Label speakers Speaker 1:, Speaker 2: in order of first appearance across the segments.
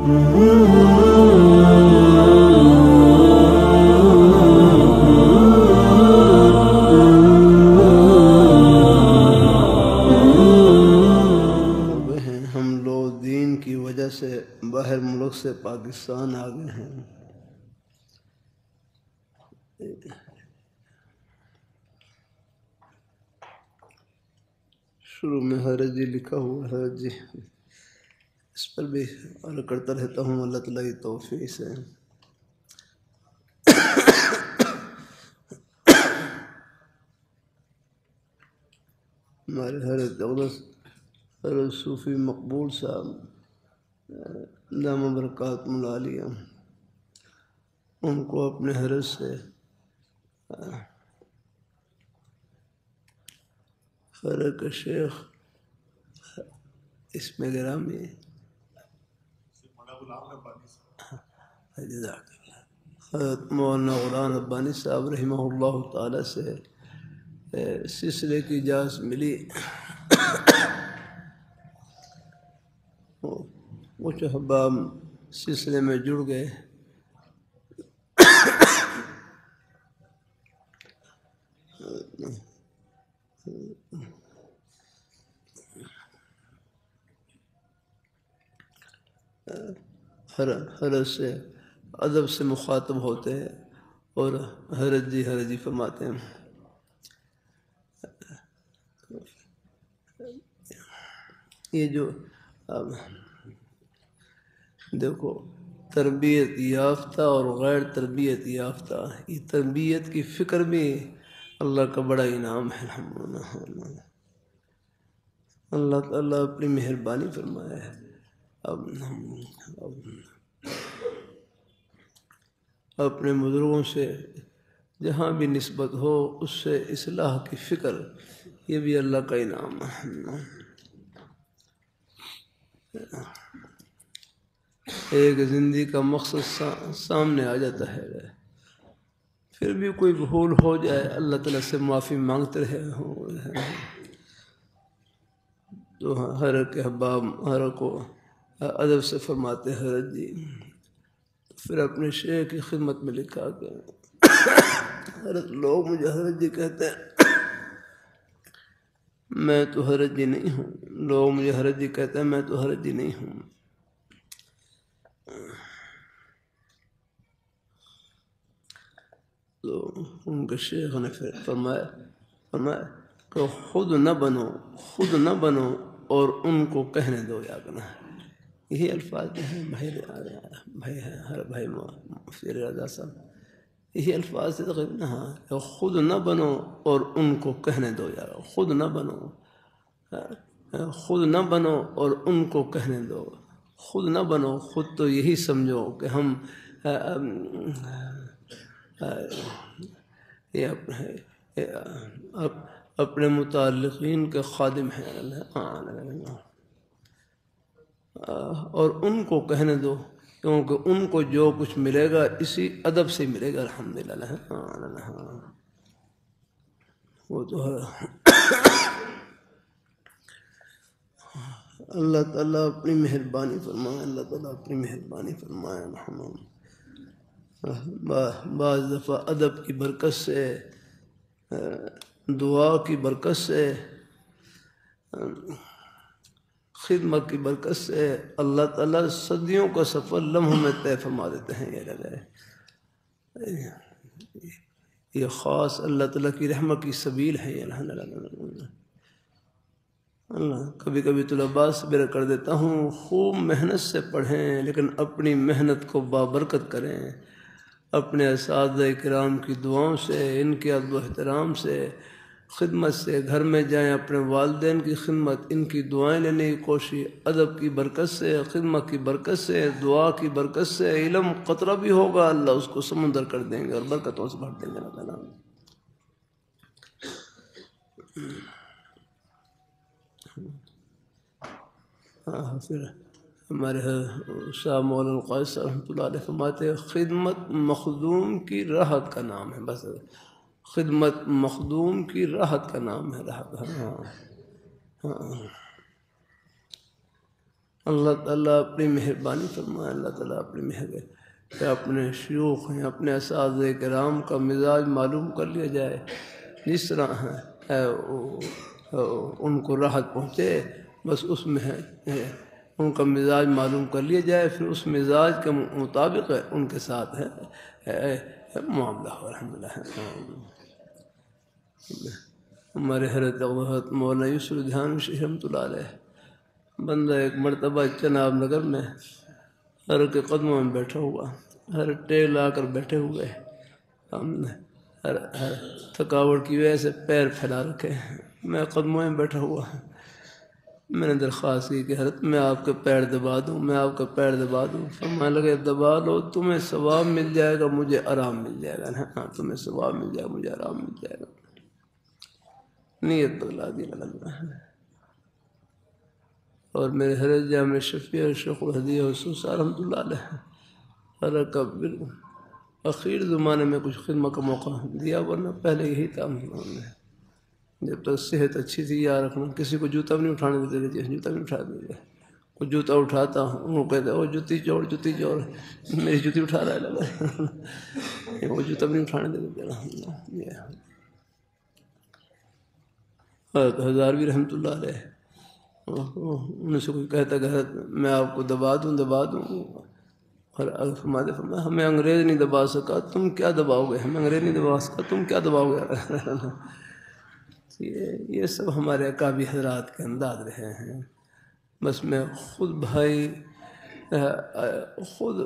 Speaker 1: ہم لوگ دین کی وجہ سے باہر ملک سے پاکستان آ گئے ہیں۔ شروع میں حضرت جی لکھا ہوا ہے، حضرت جی اس پر بھی عرض کرتا رہتا ہوں، اللہ تعالیٰ کی توفیق سے۔ ہمارے حضرت اقدس حضرت صوفی مقبول صاحب دامہ برکاتہ العالیہ، ان کو اپنے حضرت سے حضرت کا شیخ اس میں گرامی حضرت مولانا غلام ربانی صاحب رحمہ اللہ تعالیٰ سے سلسلے کی اجازت ملی۔ کچھ احباب سلسلے میں جڑ گئے۔ حضرت سے ادب سے مخاطب ہوتے ہیں اور حضرت جی فرماتے ہیں۔ یہ جو دیکھو تربیت یافتہ اور غیر تربیت یافتہ، یہ تربیت کی فکر بھی اللہ کا بڑا انعام ہے۔ اللہ تعالیٰ اپنی مہربانی فرمایا ہے۔ اپنے بزرگوں سے جہاں بھی نسبت ہو اس سے اصلاح کی فکر، یہ بھی اللہ کا انعام ہے۔ ایک زندگی کا مقصد سامنے آ جاتا ہے، پھر بھی کوئی بھول ہو جائے اللہ تعالیٰ سے معافی مانگتے رہے تو ہر کے احباب ہر کو ادب سے فرماتے ہیں حضرت جی۔ پھر اپنے شیخ کی خدمت میں لکھا کہ حضرت لوگ مجھے حضرت جی کہتے ہیں، میں تو حضرت جی نہیں ہوں۔ لوگ مجھے حضرت جی کہتے ہیں، میں تو حضرت جی نہیں ہوں۔ تو ان کے شیخ نے پھر فرمایا کہ خود نہ بنو اور ان کو کہنے دو یا کرنا۔ یہی الفاظ ہیں بھائی مفتی رضا صاحب، یہی الفاظ سے تقریباً ہاں کہ خود نہ بنو اور ان کو کہنے دو یار، خود نہ بنو اور ان کو کہنے دو۔ خود نہ بنو، خود تو یہی سمجھو کہ ہم اپنے متعلقین کے خادم ہیں، اور ان کو کہنے دو کیونکہ ان کو جو کچھ ملے گا اسی ادب سے ملے گا۔ الحمدللہ وہ تو ہے۔ اللہ تعالیٰ اپنی مہربانی فرمائے، اللہ تعالیٰ اپنی مہربانی فرمائے۔ بعض دفعہ ادب کی برکت سے، دعا کی برکت سے، خدمت کی برکت سے اللہ تعالیٰ صدیوں کا سفر لمحوں میں طے فرما دیتے ہیں۔ یہ خاص اللہ تعالیٰ کی رحمت کی سبیل ہے۔ اللہ کبھی کبھی طلباء سے بیان کر دیتا ہوں، خوب محنت سے پڑھیں لیکن اپنی محنت کو بابرکت کریں۔ اپنے اساتذہ کرام کی دعاؤں سے، ان کے ادب و احترام سے، خدمت سے، گھر میں جائیں اپنے والدین کی خدمت، ان کی دعائیں لینے کی کوشش، ادب کی برکت سے، خدمت کی برکت سے، دعا کی برکت سے علم قطرہ بھی ہوگا اللہ اس کو سمندر کر دیں گے اور برکتوں سے بھر دیں گے اللہ تعالیٰ۔ پھر ہمارے شاہ مولانا قائد صاحب رحمۃ اللہ علیہ فرماتے ہیں، خدمت مخدوم کی راحت کا نام ہے۔ بس خدمت مخدوم کی راحت کا نام ہے۔ اللہ تعالیٰ اپنی مہربانی فرمائے، اللہ تعالیٰ اپنی مہربانی کہ اپنے شیوخ ہیں، اپنے اساتذہ کرام کا مزاج معلوم کر لیا جائے، جس طرح ان کو راحت پہنچے بس اس میں ہے ان کا مزاج معلوم کر لیا جائے، پھر اس مزاج کے مطابق ان کے ساتھ ہے معاملہ ہو الحمدللہ۔ ہمارے حضرت مولانا یوسف دھیان شیخ رحمۃ اللہ علیہ بندہ ایک مرتبہ چناب نگر میں ہر کے قدموں میں بیٹھا ہوا، ہر ٹیل آ کر بیٹھے ہوئے، ہم ہر تھکاوٹ کی وجہ سے پیر پھیلا رکھے، میں قدموں میں بیٹھا ہوا، میں نے درخواست کی کہ حضرت میں آپ کے پیر دبا دوں، میں آپ کا پیر دبا دوں، فرمانے لگے دبا لو، تمہیں ثواب مل جائے گا، مجھے آرام مل جائے گا، ہاں تمہیں ثواب مل جائے گا، مجھے آرام مل جائے گا، نیت بگلا دی اللہ۔ اور میرے حضرت جامع شفیع شیخ الحدیث حسوس رحمۃ اللہ علیہ حضرت کا بالکل اخیر زمانے میں کچھ خدمت کا موقع دیا، ورنہ پہلے یہی تھا، جب تک صحت اچھی تھی یا رکھنا، کسی کو جوتا بھی نہیں اٹھانے دیتے تھے، جوتا بھی نہیں اٹھا دیتے، کوئی جوتا اٹھاتا ہوں وہ کہتے وہ جوتی چور جوتی چور، میری جوتی اٹھا رہا ہے لگا، وہ جوتا بھی نہیں اٹھانے دیتے تھے۔ حضرت ہزاروی رحمۃ اللہ علیہ ان سے کوئی کہتا کہ میں آپ کو دبا دوں، اور فرمایا ہمیں انگریز نہیں دبا سکا، تم کیا دباؤ گے، ہمیں انگریز نہیں دبا سکا، تم کیا دباؤ گے۔ یہ سب ہمارے اکابر حضرات کے انداز رہے ہیں، بس میں خود بھائی خود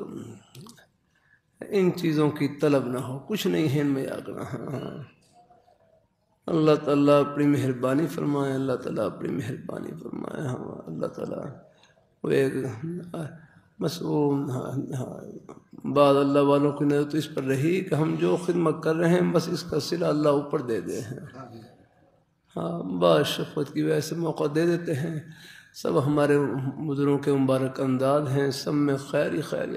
Speaker 1: ان چیزوں کی طلب نہ ہو، کچھ نہیں ہے ان میں آگنا۔ اللہ تعالیٰ اپنی مہربانی فرمائے، اللہ تعالیٰ اپنی مہربانی فرمائے، اللہ تعالیٰ وہ ایک بس وہ بعض اللہ والوں کی نظر تو اس پر رہی کہ ہم جو خدمت کر رہے ہیں بس اس کا صلہ اللہ اوپر دے دے ہیں، ہاں بعض شفقت کی وجہ سے موقع دے دیتے ہیں، سب ہمارے بزرگوں کے مبارک انداز ہیں، سب میں خیر ہی خیر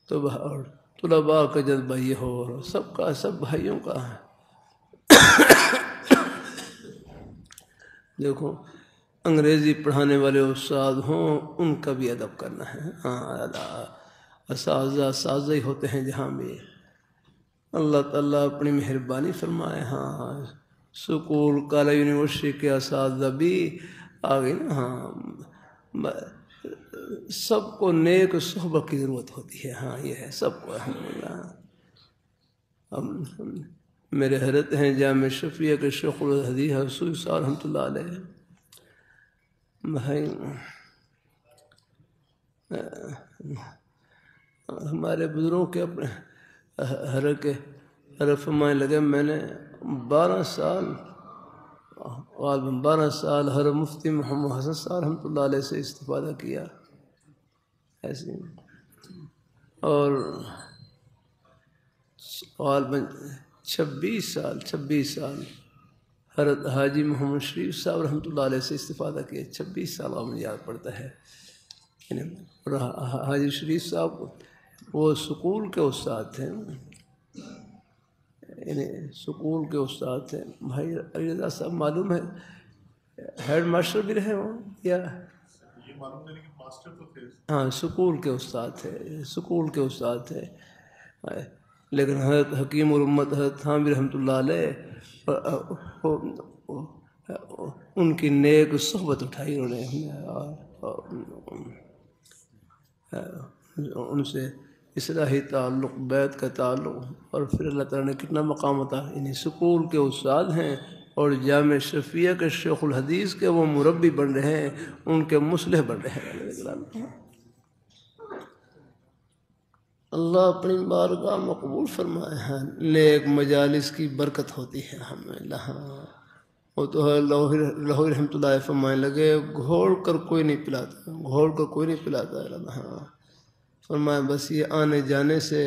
Speaker 1: تو طلباء کا جذبہ یہ ہو، سب کا سب بھائیوں کا ہے۔ دیکھو انگریزی پڑھانے والے استاد ہوں ان کا بھی ادب کرنا ہے، ہاں اساتذہ ہی ہوتے ہیں جہاں بھی، اللہ تعالیٰ اپنی مہربانی فرمائے، ہاں سکول کالج یونیورسٹی کے اساتذہ بھی آگے نا، ہاں سب کو نیک صحبت کی ضرورت ہوتی ہے، ہاں یہ ہے سب کو الحمدللہ۔ میرے حضرت ہیں جامع شفیع کے شیخ الحدیث حسوس رحمۃ اللہ علیہ بھائی، ہمارے بزرگوں کے اپنے حضرت فرمانے لگے میں نے 12 سال حضرت مفتی محمد حسن صاحب رحمۃ اللہ علیہ سے استفادہ کیا ایسے، اور 26 سال حضرت حاجی محمد شریف صاحب رحمۃ اللہ علیہ سے استفادہ کیا، 26 سال مجھے یاد پڑتا ہے۔ حاجی شریف صاحب وہ سکول کے استاد تھے، سکول کے استاد تھے، بھائی علی رضا صاحب معلوم ہے ہیڈ ماسٹر بھی رہے ہوں یا ہاں سکول کے استاد تھے، لیکن حضرت حکیم الامت حضرت تھانوی رحمۃ اللہ علیہ ان کی نیک صحبت اٹھائی، انہوں نے ان سے اصلاحی تعلق، بیت کا تعلق، اور پھر اللہ تعالیٰ نے کتنا مقام عطا، یعنی سکول کے استاد ہیں اور جامع شفیع کے شیخ الحدیث کے وہ مربی بن رہے ہیں، ان کے مصلح بن رہے ہیں۔ اللہ اپنی بارگاہ مقبول فرمائے ہیں، نیک مجالس کی برکت ہوتی ہے الحمدللہ۔ وہ تو لاہور رحمۃ اللہ فرمانے لگے گھوڑ کر کوئی نہیں پلاتا، ہاں فرمایا بس یہ آنے جانے سے،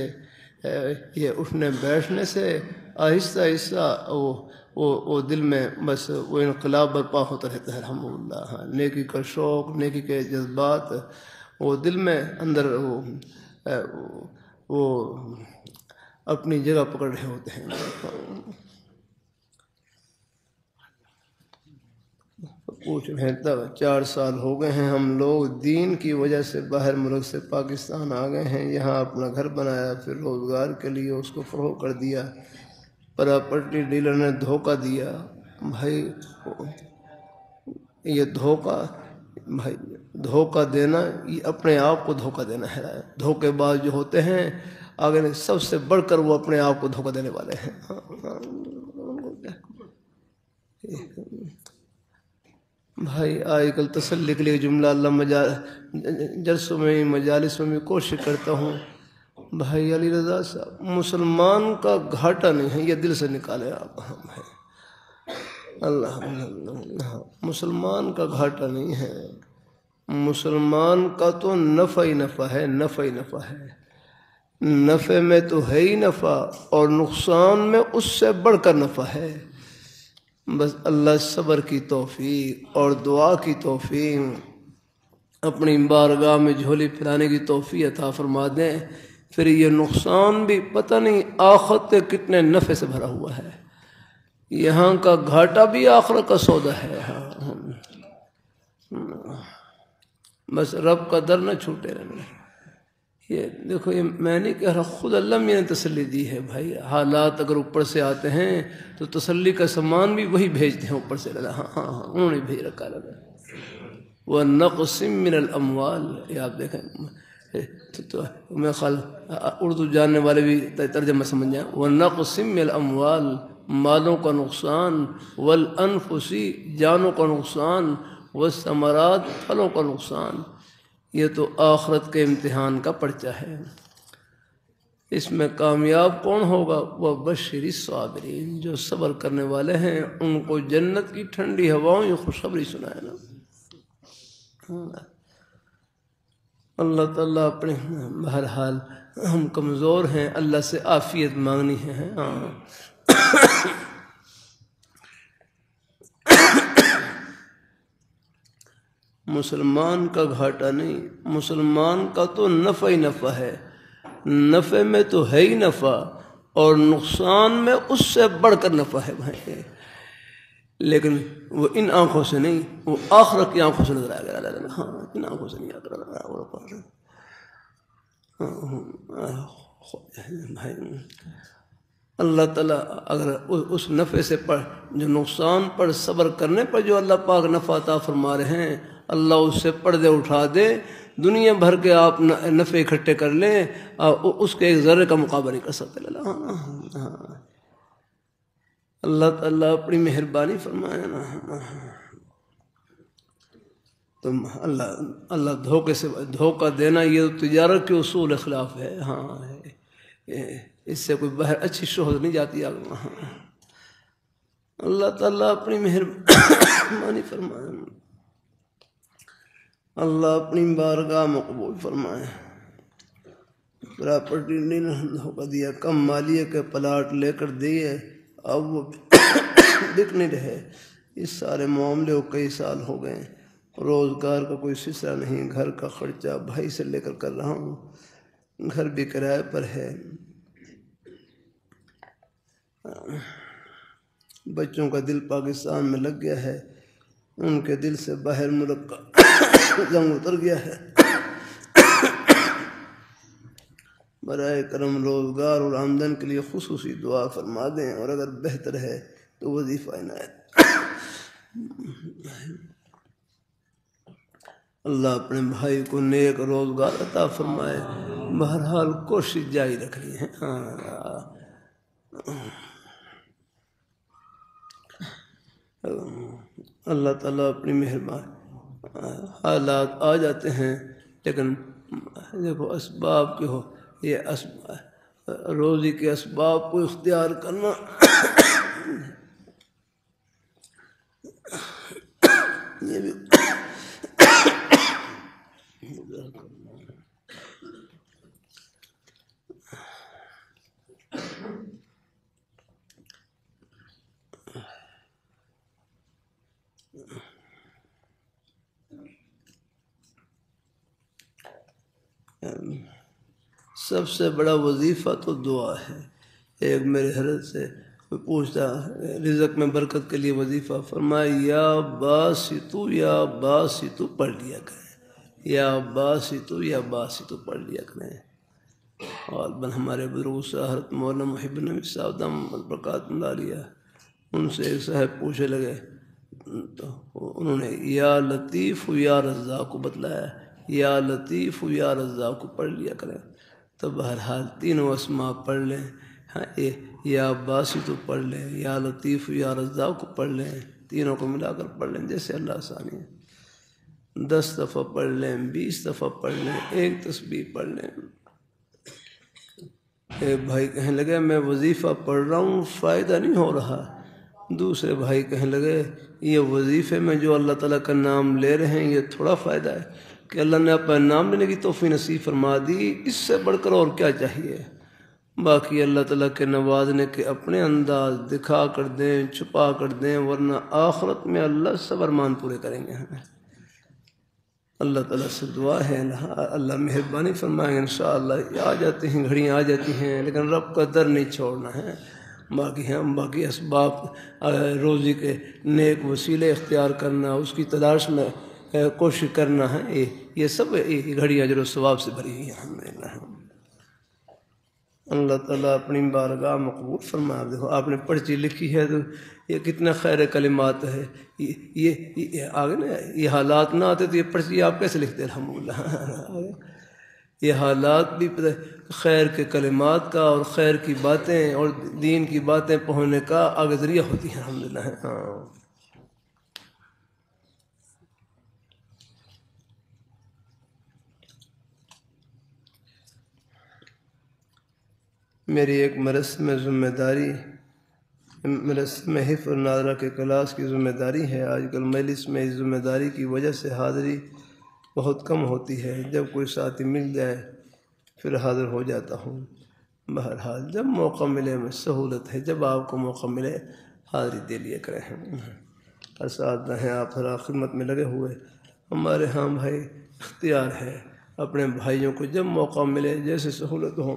Speaker 1: یہ اٹھنے بیٹھنے سے آہستہ آہستہ وہ دل میں بس وہ انقلاب برپا ہوتا رہتا ہے الحمدللہ، ہاں نیکی کا شوق، نیکی کے جذبات وہ دل میں اندر وہ اپنی جگہ پکڑ رہے ہوتے ہیں۔ پوچھ رہے تب 4 سال ہو گئے ہیں ہم لوگ دین کی وجہ سے باہر ملک سے پاکستان آ گئے ہیں، یہاں اپنا گھر بنایا، پھر روزگار کے لیے اس کو فروغ کر دیا، پراپرٹی ڈیلر نے دھوکہ دیا۔ بھائی یہ دھوکہ دینا، یہ اپنے آپ کو دھوکہ دینا ہے۔ دھوکے باز جو ہوتے ہیں آگے سب سے بڑھ کر وہ اپنے آپ کو دھوکہ دینے والے ہیں۔ بھائی آج کل تسلی کے لیے جملہ اللہ جلسوں میں مجالس میں بھی کوشش کرتا ہوں، بھائی علی رضا صاحب مسلمان کا گھاٹا نہیں ہے، یہ دل سے نکالے آپ۔ اللہ مسلمان کا گھاٹا نہیں ہے، مسلمان کا تو نفع ہی نفع ہے، نفع ہی نفع ہے۔ نفع میں تو ہے ہی نفع، اور نقصان میں اس سے بڑھ کر نفع ہے۔ بس اللہ صبر کی توفیق اور دعا کی توفیق، اپنی بارگاہ میں جھولی پھیلانے کی توفیق عطا فرما دیں، پھر یہ نقصان بھی پتہ نہیں آخرت کے کتنے نفع سے بھرا ہوا ہے۔ یہاں کا گھاٹا بھی آخرت کا سودا ہے۔ بس رب کا در نہ چھوٹے رہنا۔ یہ دیکھو، یہ میں نہیں کہہ رہا، خود اللہ میں نے تسلی دی ہے۔ بھائی حالات اگر اوپر سے آتے ہیں تو تسلی کا سامان بھی وہی بھیجتے ہیں اوپر سے۔ ہاں انہوں نے بھیج رکھا ہے۔ وَنَقْصٍ مِّنَ الْأَمْوَالِ، یہ آپ دیکھیں تو میں خیال اردو جاننے والے بھی ترجمہ سمجھ جائیں۔ وَنَقْصٍ مِّنَ الْأَمْوَالِ، مالوں کا نقصان، وَالْأَنفُسِ، جانوں کا نقصان، وَالثَّمَرَاتِ، پھلوں کا نقصان۔ یہ تو آخرت کے امتحان کا پرچہ ہے۔ اس میں کامیاب کون ہوگا؟ وَبَشِّرِ الصَّابِرِينَ، جو صبر کرنے والے ہیں ان کو جنت کی ٹھنڈی ہواؤں یہ خوشخبری سنائے نا۔ اللہ تعالیٰ اپنے، بہرحال ہم کمزور ہیں، اللہ سے عافیت مانگنی ہے۔ مسلمان کا گھاٹا نہیں، مسلمان کا تو نفع ہی نفع ہے۔ نفع میں تو ہے ہی نفع، اور نقصان میں اس سے بڑھ کر نفع ہے بھائی۔ لیکن وہ ان آنکھوں سے نہیں، وہ آخرت کی آنکھوں سے نظر آئے گا۔ ہاں ان آنکھوں سے نہیں آ بھائی۔ اللہ تعالیٰ اگر اس نفع سے جو نقصان پر صبر کرنے پر جو اللہ پاک نفع عطا فرما رہے ہیں، اللہ اس سے پردے اٹھا دے، دنیا بھر کے آپ نفع اکٹھے کر لیں، اس کے ایک ذرے کا مقابلہ نہیں کر سکتے۔ اللہ تعالیٰ اپنی مہربانی فرمائے نا۔ تو اللہ دھوکہ دینا یہ تجارت کے اصول خلاف ہے۔ ہاں اس سے کوئی باہر اچھی شہرت نہیں جاتی۔ اللہ تعالیٰ اپنی مہربانی فرمائے، اللہ اپنی بارگاہ میں قبول فرمائے۔ پراپرٹی نہیں دھوکہ دیا، کم مالیے کے پلاٹ لے کر دیے، اب وہ بک نہیں رہے۔ اس سارے معاملے کو کئی سال ہو گئے، روزگار کا کوئی سلسلہ نہیں، گھر کا خرچہ بھائی سے لے کر رہا ہوں، گھر بھی کرائے پر ہے، بچوں کا دل پاکستان میں لگ گیا ہے، ان کے دل سے باہر ملک کا زنگ اتر گیا ہے۔ برائے کرم روزگار اور آمدن کے لیے خصوصی دعا فرما دیں، اور اگر بہتر ہے تو وظیفہ عنایت۔ اللہ اپنے بھائی کو نیک روزگار عطا فرمائے۔ بہرحال کوشش جاری رکھنی ہے۔ اللہ تعالیٰ اپنی مہربانی، حالات آ جاتے ہیں لیکن دیکھو اسباب کے ہو، یہ روزی کے اسباب کو اختیار کرنا یہ بھی سب سے بڑا وظیفہ تو دعا ہے۔ ایک میرے حضرت سے کوئی پوچھتا رزق میں برکت کے لیے وظیفہ، فرمایا یا باسطو پڑھ لیا کریں، یا باسطو پڑھ لیا کریں۔ اور ہمارے بزرگ حضرت مولانا محب النبی صاحب دامت البرکاتہ عالیہ، ان سے ایک صاحب پوچھنے لگے تو انہوں نے یا لطیف یا رزاق کو بتلایا، یا لطیف یا رزاق کو پڑھ لیا کریں۔ تو بہرحال تینوں اسماء پڑھ لیں، ہاں یا باسطو پڑھ لیں، یا لطیف یا رزاق کو پڑھ لیں، تینوں کو ملا کر پڑھ لیں جیسے اللہ آسانی ہے۔ 10 دفعہ پڑھ لیں، 20 دفعہ پڑھ لیں، ایک تسبیح پڑھ لیں۔ ایک بھائی کہنے لگے میں وظیفہ پڑھ رہا ہوں فائدہ نہیں ہو رہا۔ دوسرے بھائی کہنے لگے یہ وظیفے میں جو اللہ تعالیٰ کا نام لے رہے ہیں یہ تھوڑا فائدہ ہے کہ اللہ نے اپنا نام لینے کی توفیق نصیب فرما دی، اس سے بڑھ کر اور کیا چاہیے؟ باقی اللہ تعالیٰ کے نوازنے کے اپنے انداز دکھا کر دیں، چھپا کر دیں، ورنہ آخرت میں اللہ سب ارمان پورے کریں گے ہمیں۔ اللہ تعالیٰ سے دعا ہے اللہ مہربانی فرمائیں گے انشاءاللہ۔ آ جاتی ہیں گھڑیاں، آ جاتی ہیں، لیکن رب کا در نہیں چھوڑنا ہے۔ باقی اسباب روزی کے نیک وسیلے اختیار کرنا، اس کی تلاش میں کوشش کرنا ہے، یہ سب گھڑیاں جو ثواب سے بھری ہوئی ہیں الحمدللہ۔ اللہ تعالیٰ اپنی بارگاہ مقبول فرما۔ دیکھو آپ نے پرچی لکھی ہے تو یہ کتنا خیر کلمات ہے، یہ آگے نا یہ حالات نہ آتے تو یہ پرچی آپ کیسے لکھتے الحمدللہ۔ یہ حالات بھی خیر کے کلمات کا اور خیر کی باتیں اور دین کی باتیں پہنچنے کا آگے ذریعہ ہوتی ہیں الحمدللہ۔ میری ایک مدرسے میں ذمہ داری، مدرسے میں حفظ ناظرہ کے کلاس کی ذمہ داری ہے۔ آج کل مجلس میں اس ذمہ داری کی وجہ سے حاضری بہت کم ہوتی ہے۔ جب کوئی ساتھی مل جائے پھر حاضر ہو جاتا ہوں۔ بہرحال جب موقع ملے میں سہولت ہے، جب آپ کو موقع ملے حاضری دے لیا کریں۔ اساتذہ ہیں آپ ہر خدمت میں لگے ہوئے، ہمارے ہاں بھائی اختیار ہے اپنے بھائیوں کو جب موقع ملے جیسے سہولت ہو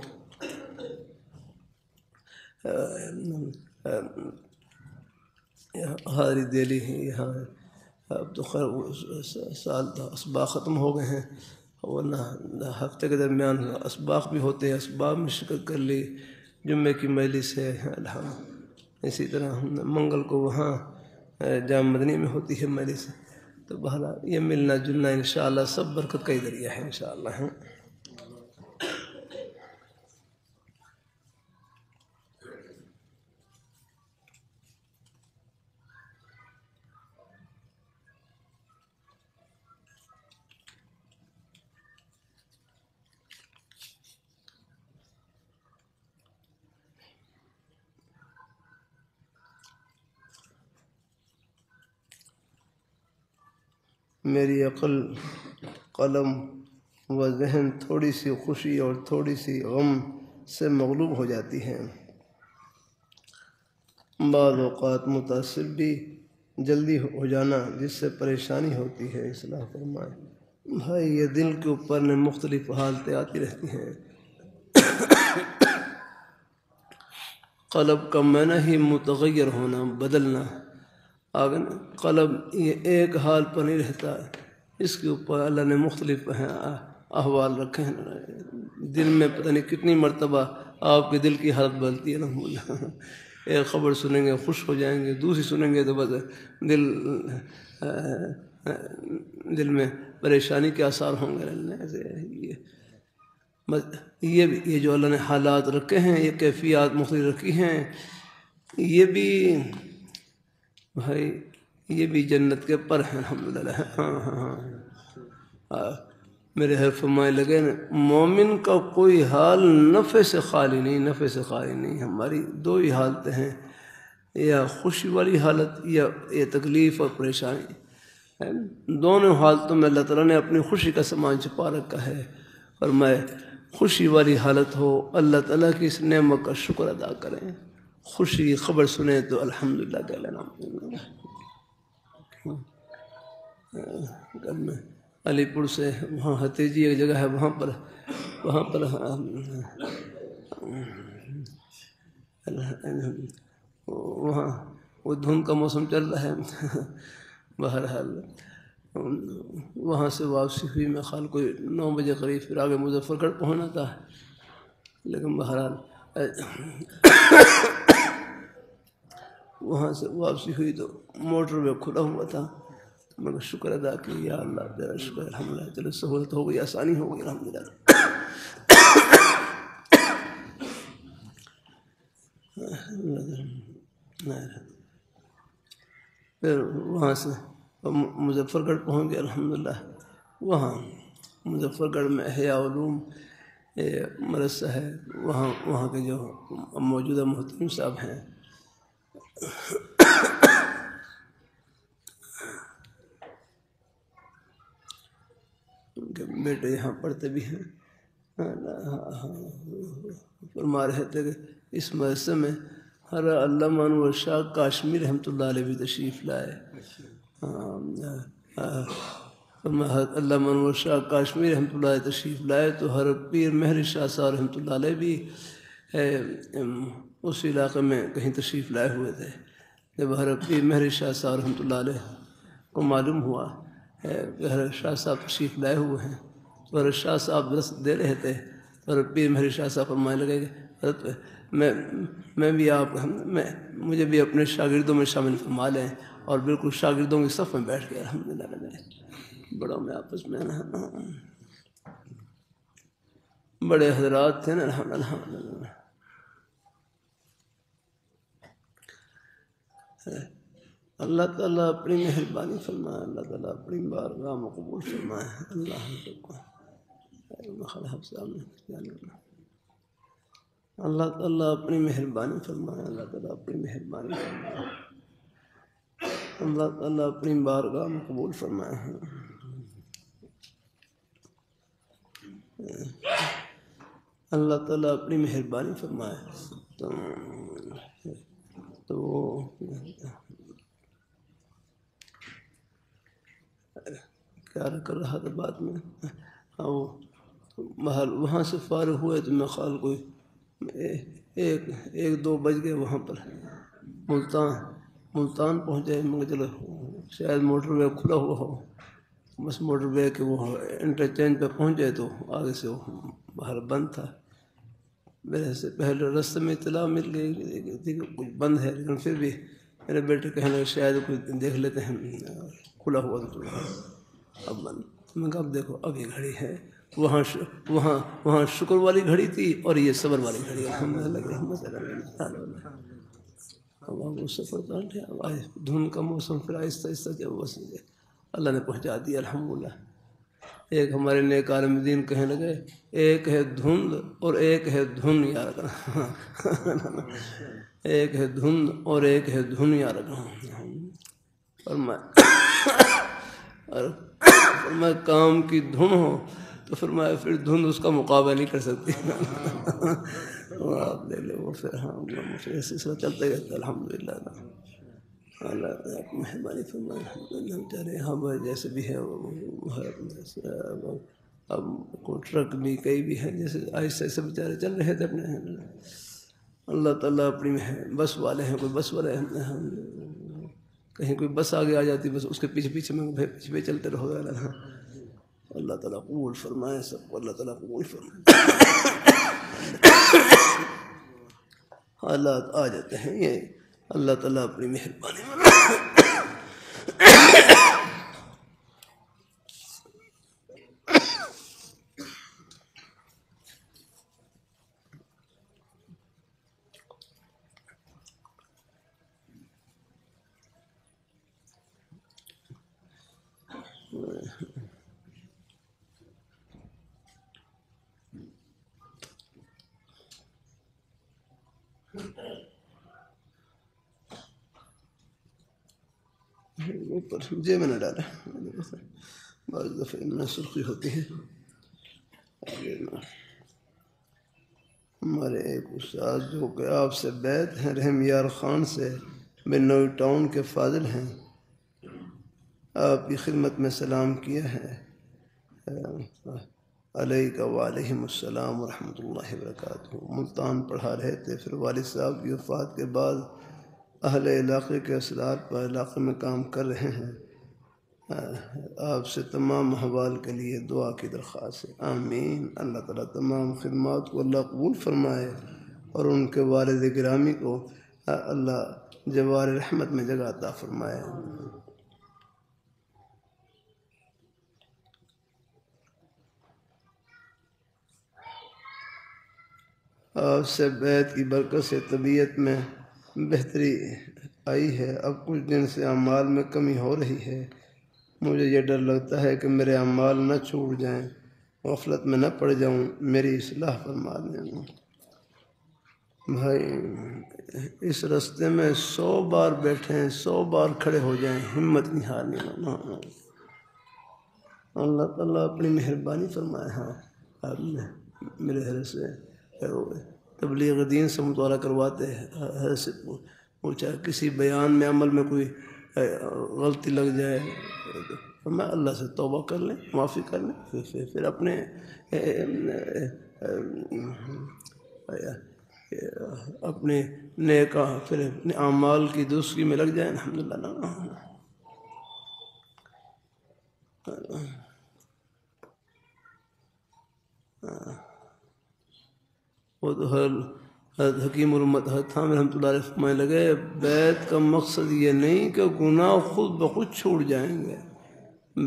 Speaker 1: حاضری دے لی ہے۔ یہاں اب تو خیر سال اسباق ختم ہو گئے ہیں، ورنہ ہفتے کے درمیان اسباق بھی ہوتے ہیں، اسباق میں شرکت کر لی۔ جمعے کی مجلس ہے الحمد، اسی طرح منگل کو وہاں جامع مدنی میں ہوتی ہے مجلس۔ تو بہرحال یہ ملنا جلنا انشاءاللہ سب برکت کا ہی ذریعہ ہے انشاءاللہ۔ میری عقل، قلم و ذہن تھوڑی سی خوشی اور تھوڑی سی غم سے مغلوب ہو جاتی ہیں۔ بعض اوقات متاثر بھی جلدی ہو جانا جس سے پریشانی ہوتی ہے، اصلاح فرمائیں۔ بھائی یہ دل کے اوپر میں مختلف حالتیں آتی رہتی ہیں۔ قلب کا معنی ہی متغیر ہونا، بدلنا۔ آگے قلب یہ ایک حال پر نہیں رہتا، اس کے اوپر اللہ نے مختلف احوال رکھے ہیں۔ دل میں پتہ نہیں کتنی مرتبہ آپ کے دل کی حالت بدلتی ہے الحمدللہ۔ ایک خبر سنیں گے خوش ہو جائیں گے، دوسری سنیں گے تو بس دل میں پریشانی کے آثار ہوں گے۔ یہ جو اللہ نے حالات رکھے ہیں، یہ کیفیات مختلف رکھی ہیں، یہ بھی بھائی یہ بھی جنت کے پر ہیں الحمدللہ۔ میرے حرف فرمائے لگے مومن کا کوئی حال نفع سے خالی نہیں، نفع سے خالی نہیں۔ ہماری دو ہی حالتیں ہیں، یا خوشی والی حالت یا تکلیف اور پریشانی۔ دونوں حالتوں میں اللہ تعالیٰ نے اپنی خوشی کا سامان چھپا رکھا ہے۔ فرمائے خوشی والی حالت ہو اللہ تعالیٰ کی اس نعمت کا شکر ادا کریں، خوشی کی خبر سنیں تو الحمدللہ کہہ لینا۔ کل میں علی پور سے وہاں حتیجی ایک جگہ ہے، وہاں پر وہاں وہ دھند کا موسم چل رہا ہے بہرحال وہاں سے واپسی ہوئی، میں خیال کوئی 9 بجے قریب، پھر آگے مظفر گڑھ پہنچنا تھا، لیکن بہرحال وہاں سے واپسی ہوئی تو موٹر وے کھلا ہوا تھا، میں نے شکر ادا کی، یا اللہ تیرا شکر الحمدللہ، چلو سہولت ہو گئی، آسانی ہو گئی الحمدللہ۔ پھر وہاں سے مظفر گڑھ پہنچ گئے الحمدللہ۔ وہاں مظفر گڑھ میں احیاء علوم مدرسہ ہے، وہاں کے جو موجودہ محترم صاحب ہیں ان کے بیٹے یہاں پڑھتے بھی ہیں، فرما رہے تھے کہ اس مدرسے میں ہر علامہ انور شاہ کاشمیری رحمۃ اللہ علیہ بھی تشریف لائے۔ علامہ انور شاہ کاشمیری رحمۃ اللہ علیہ تشریف لائے تو ہر پیر مہر شاہ صاحب رحمۃ اللہ علیہ بھی اس علاقے میں کہیں تشریف لائے ہوئے تھے۔ جب ہر پیر مہر شاہ صاحب رحمۃ اللہ علیہ کو معلوم ہوا کہ حضرت شاہ صاحب تشریف لائے ہوئے ہیں تو حضرت شاہ صاحب درس دے رہے تھے، حضرت پیر مہر شاہ صاحب فرمانے لگے کہ حضرت میں بھی مجھے بھی اپنے شاگردوں میں شامل فرما لیں، اور بالکل شاگردوں کی صف میں بیٹھ گئے الحمدللہ۔ بڑوں میں آپس میں بڑے حضرات تھے نا الحمدللہ۔ اللہ تعالیٰ اپنی مہربانی فرمائے، اللہ تعالیٰ اپنی بارگاہ میں قبول فرمائے۔ اللہ اللہ تعالیٰ اپنی مہربانی فرمائے، اللہ تعالیٰ اپنی مہربانی فرمائے، اللہ تعالیٰ اپنی بارگاہ میں قبول فرمائے۔ اللہ تعالیٰ اپنی مہربانی فرمائے۔ تو کیا کر رہا تھا بعد میں، وہاں سے فارغ ہوئے تو میں خیال کوئی 1-2 بج گئے، وہاں پر ملتان پہنچے، مگر چلو شاید موٹر وے کھلا ہوا ہو، بس موٹر وے کے وہ انٹرچینج پہ پہنچے تو آگے سے وہ باہر بند تھا۔ میرے سے پہلے راستے میں اطلاع مل گئی کہ کچھ بند ہے، لیکن پھر بھی میرے بیٹے کہنے لگے شاید کچھ دیکھ لیتے ہیں، کھلا ہوا تو اب بند۔ میں کہا اب دیکھو اب یہ گھڑی ہے، وہاں شکر والی گھڑی تھی اور یہ صبر والی گھڑی، الحمدللہ۔ اب سفر دھند کا موسم پھر آہستہ آہستہ جب بس اللہ نے پہنچا دیا الحمدللہ۔ ایک ہمارے نیک عالم دین کہنے لگے ایک ہے دھند اور ایک ہے دھن یا رکھنا، ایک ہے دھند اور ایک ہے دھن یا رکھنا۔ فرمایا کام کی دھن ہو تو فرمایا پھر دھند اس کا مقابلہ نہیں کر سکتی۔ آپ لے لے وہ پھر سلسلہ چلتے گئے الحمدللہ۔ اللہ مہربانی فرمائے، بیچارے یہاں جیسے بھی ہے اب ٹرک بھی کئی بھی ہیں، جیسے آہستہ آہستہ بیچارے چل رہے تھے اپنے۔ اللہ تعالیٰ اپنی بس والے ہیں، کوئی بس والے ہیں، کہیں کوئی بس آگے آ جاتی بس اس کے پیچھے پیچھے میں پیچھے چلتے رہو گے۔ اللہ تعالیٰ قبول فرمائے سب کو، اللہ تعالیٰ قبول فرمائے۔ حالات آ جاتے ہیں، یہ اللہ تعالیٰ اپنی مہربانی اوپر جے میں نہ ڈالا، بعض دفعہ میں سرخی ہوتی ہے۔ ہمارے ایک استاد جو کہ آپ سے بیت ہیں، رحم یار خان سے بنوئی ٹاؤن کے فاضل ہیں، آپ کی خدمت میں سلام کیا ہے۔ علیک وعلیہم السلام ورحمۃ اللہ وبرکاتہ۔ ملتان پڑھا رہے تھے، پھر والد صاحب کی وفات کے بعد اہل علاقے کے اثرات پر علاقے میں کام کر رہے ہیں، آپ سے تمام احوال کے لیے دعا کی درخواست ہے۔ آمین۔ اللہ تعالیٰ تمام خدمات کو اللہ قبول فرمائے اور ان کے والد گرامی کو اللہ جوار رحمت میں جگہ عطا فرمائے۔ آپ سے بیعت کی برکت سے طبیعت میں بہتری آئی ہے، اب کچھ دن سے اعمال میں کمی ہو رہی ہے۔ مجھے یہ ڈر لگتا ہے کہ میرے اعمال نہ چھوٹ جائیں، غفلت میں نہ پڑ جاؤں، میری اصلاح فرما دیں۔ بھائی اس راستے میں 100 بار بیٹھیں، 100 بار کھڑے ہو جائیں، ہمت نہیں ہارنی۔ اللہ تعالیٰ اپنی مہربانی فرمائے۔ ہاں آپ نے میرے حضرت سے تبلیغ دین سے مطالعہ کرواتے ہیں، حضرت سے پوچھا کسی بیان میں عمل میں کوئی غلطی لگ جائے تو میں اللہ سے توبہ کر لیں، معافی کر لیں، پھر اپنے نیک پھر اپنے اعمال کی درستگی میں لگ جائیں۔ الحمدللہ وہ تو حضرت حکیم الامت حضرت عامر رحمۃ اللہ علیہ فرمانے لگے، بیعت کا مقصد یہ نہیں کہ گناہ خود بخود چھوٹ جائیں گے،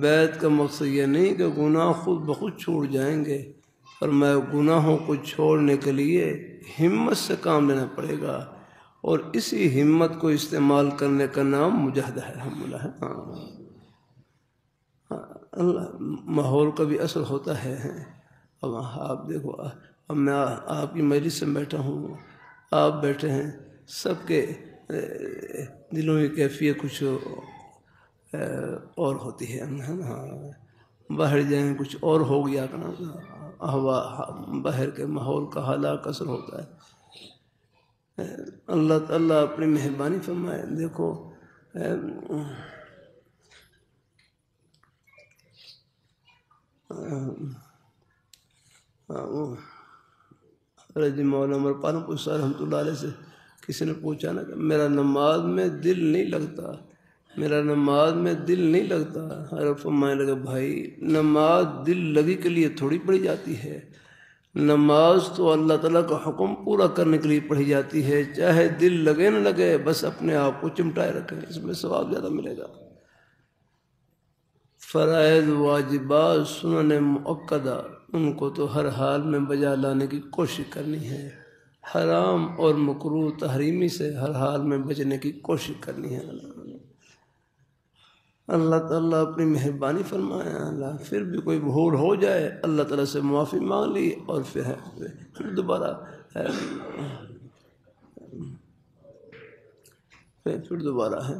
Speaker 1: بیعت کا مقصد یہ نہیں کہ گناہ خود بخود چھوٹ جائیں گے، فرمایا گناہوں کو چھوڑنے کے لیے ہمت سے کام لینا پڑے گا، اور اسی ہمت کو استعمال کرنے کا نام مجاہدہ ہے۔ الحمدللہ ہے۔ اللہ ماحول کا بھی اثر ہوتا ہے۔ اب آپ دیکھو، اب میں آپ کی مجلس سے بیٹھا ہوں، آپ بیٹھے ہیں، سب کے دلوں کی کیفیت کچھ اور ہوتی ہے نا، باہر جائیں کچھ اور ہو گیا، ہوا باہر کے ماحول کا حالات اثر ہوتا ہے۔ اللہ تعالیٰ اپنی مہربانی فرمائے۔ دیکھو حضرت مولانا عمر پالنپور صاحب رحمۃ اللہ علیہ سے کسی نے پوچھا نا کہ میرا نماز میں دل نہیں لگتا، میرا نماز میں دل نہیں لگتا۔ حضرت فرمانے لگا بھائی نماز دل لگی کے لیے تھوڑی پڑھی جاتی ہے، نماز تو اللہ تعالیٰ کا حکم پورا کرنے کے لیے پڑھی جاتی ہے، چاہے دل لگے نہ لگے، بس اپنے آپ کو چمٹائے رکھیں، اس میں ثواب زیادہ ملے گا۔ فرائض واجبات سنن مؤکدہ ان کو تو ہر حال میں بجا لانے کی کوشش کرنی ہے، حرام اور مکروہ تحریمی سے ہر حال میں بچنے کی کوشش کرنی ہے۔ اللہ تعالیٰ اپنی مہربانی فرمائے۔ اللہ پھر بھی کوئی بھول ہو جائے اللہ تعالیٰ سے معافی مانگ لی، اور پھر دوبارہ پھر دوبارہ ہے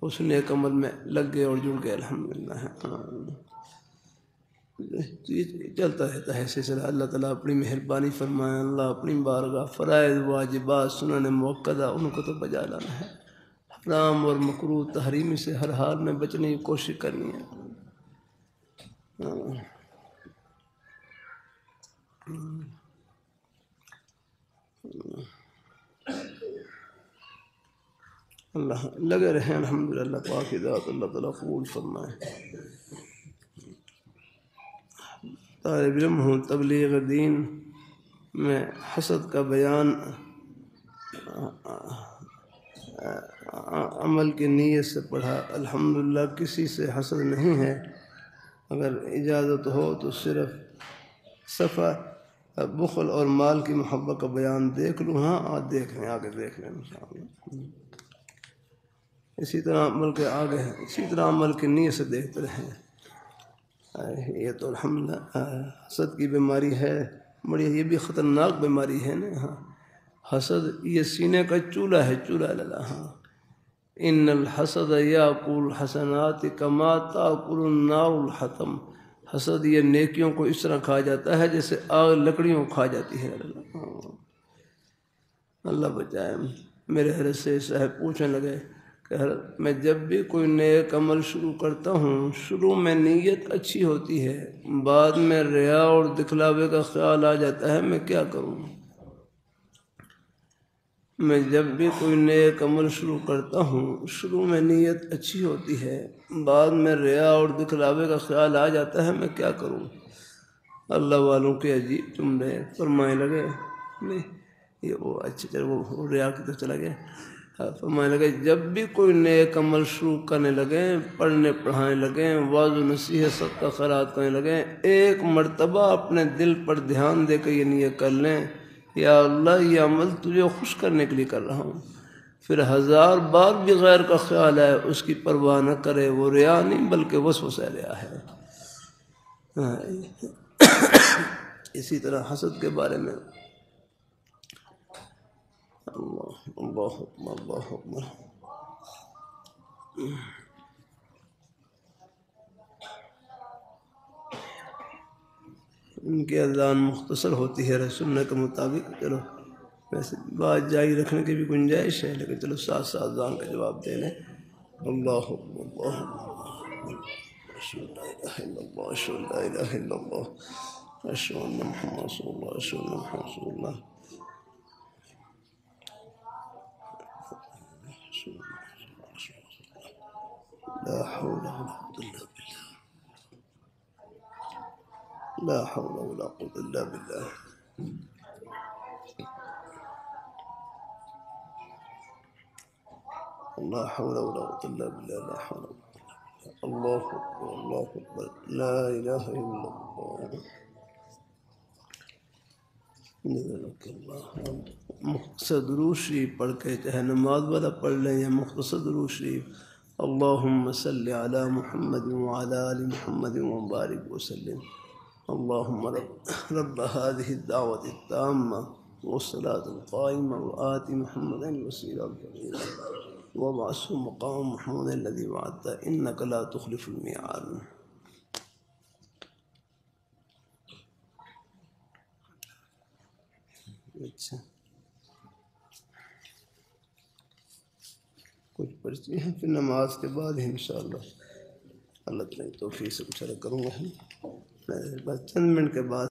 Speaker 1: اس نیک عمل میں لگ گئے اور جڑ گئے۔ الحمدللہ چلتا رہتا ہے سلسلہ۔ اللہ تعالیٰ اپنی مہربانی فرمائے۔ اللہ اپنی بارگاہ فرائض واجبات سنن مؤکدہ ان کو تو بجا لانا ہے، حرام اور مکروہ تحریمی سے ہر حال میں بچنے کی کوشش کرنی ہے۔ اللہ لگے رہیں الحمدللہ، پاک ذات اللہ تعالیٰ قبول فرمائے۔ طالب علم ہوں، تبلیغ دین میں حسد کا بیان عمل کی نیت سے پڑھا۔ الحمدللہ کسی سے حسد نہیں ہے، اگر اجازت ہو تو صرف صفحہ بخل اور مال کی محبت کا بیان دیکھ لوں۔ ہاں آج دیکھ لیں، آگے دیکھ لیں انشاءاللہ۔ اسی طرح عمل کے آگے ہیں، اسی طرح عمل کی نیت سے دیکھتے رہیں۔ یہ تو الحمدللہ حسد کی بیماری ہے بڑی، یہ بھی خطرناک بیماری ہے نا۔ ہاں حسد یہ سینے کا چولہا ہے، چولہا لگا۔ ہاں ان الحسد یاکل الحسنات کما تاکل النار الحطب، حسد یہ نیکیوں کو اس طرح کھا جاتا ہے جیسے آگ لکڑیوں کو کھا جاتی ہے۔ اللہ بچائے۔ میرے حضرت سے صاحب پوچھنے لگے کہ حضرت میں جب بھی کوئی نیک عمل شروع کرتا ہوں، شروع میں نیت اچھی ہوتی ہے، بعد میں ریا اور دکھلاوے کا خیال آ جاتا ہے، میں کیا کروں؟ میں جب بھی کوئی نیک عمل شروع کرتا ہوں، شروع میں نیت اچھی ہوتی ہے، بعد میں ریا اور دکھلاوے کا خیال آ جاتا ہے، میں کیا کروں؟ اللہ والوں کے عجیب جملے فرمائے لگے، نہیں یہ وہ اچھا چلو وہ ریا کی طرف چلا گیا، فرمائے لگے جب بھی کوئی نیک عمل شروع کرنے لگیں، پڑھنے پڑھانے لگیں، واعظ و نصیحت صدقہ خیرات کرنے لگیں، ایک مرتبہ اپنے دل پر دھیان دے کے یہ نیت کر لیں، یا اللہ یہ عمل تجھے خوش کرنے کے لیے کر رہا ہوں، پھر 1000 بار بھی غیر کا خیال ہے اس کی پرواہ نہ کرے، وہ ریا نہیں بلکہ وسوسہ ریا ہے۔ اسی طرح حسد کے بارے میں اللہ اللہ اکبر اللہ اکبر، ان کی اذان مختصر ہوتی ہے سنت کے مطابق، چلو ویسے بات جاری رکھنے کی بھی گنجائش ہے، لیکن چلو ساتھ ساتھ اذان کا جواب دے لیں۔ اللہ اکبر اللہ اکبر، اشہد ان لا الہ الا اللہ، اشہد ان محمد رسول اللہ، اشہد ان محمد رسول اللہ، لا حول ولا قوة الا باللہ، لا حول ولا قوة الا باللہ، لا حول ولا قوة الا باللہ، لا حول ولا قوة، اللہ اکبر اللہ اکبر، لا الہ الا اللہ، جزاک اللہ۔ مختصر درود شریف پڑھ کے چاہے نماز والا پڑھ لیں یا مختصر درود شریف، اللہم صلی علی محمد وعلی آل محمد وبارک وسلم، اللہم رب هذه الدعوة التامة والصلاة القائمة وآت محمدا الوسيلة والفضيلة وابعثه مقام محمود الذي وعدته إنك لا تخلف الميعاد۔ اچھا کچھ پرچی ہیں، پھر نماز کے بعد انشاءاللہ اللہ تعالیٰ توفیق سے کچھ کروں گا، بس چند منٹ کے بعد